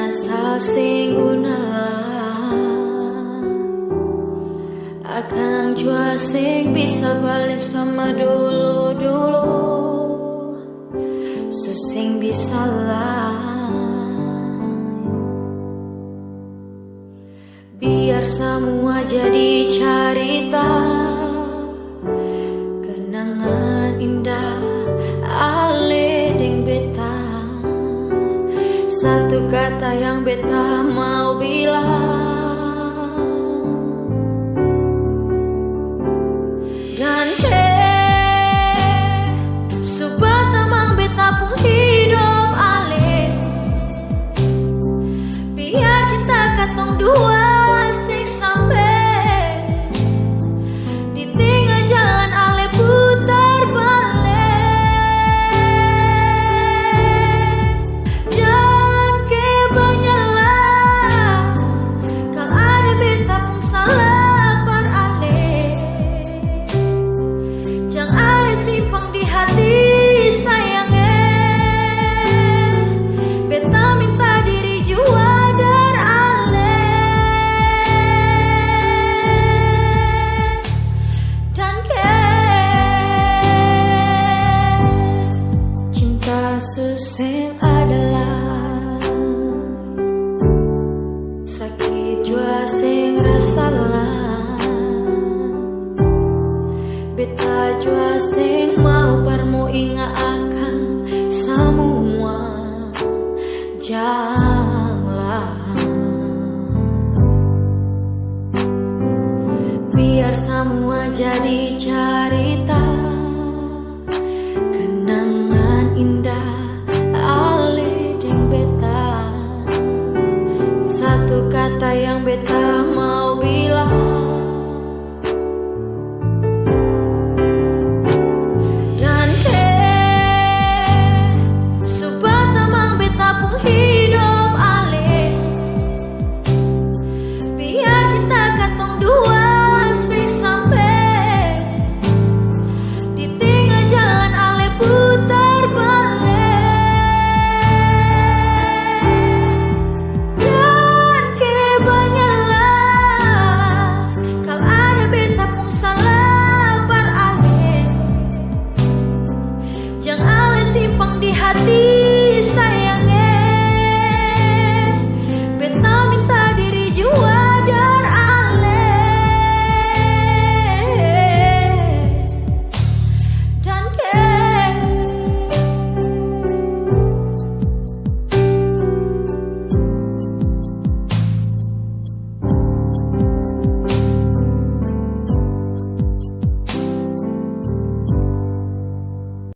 asal sing unalah akang jua sing bisa balik sama dulu-dulu susing bisa lah biar semua jadi cerita kenangan indah ale deng beta satu kata yang beta mau bilang dan subah tamang beta pun hidup ale biar cinta katong dua sing sampai di tengah jalan ale putar balik jangan kebanyakan kalau ada beta pun salah par ale jangan ale simpang di hati sayangnya beta minta diri jua dar ale dan cinta suseng adalah sakit jua sing rasalah beta jua sing mau parmu ingat akan semua janganlah biar semua jadi cerita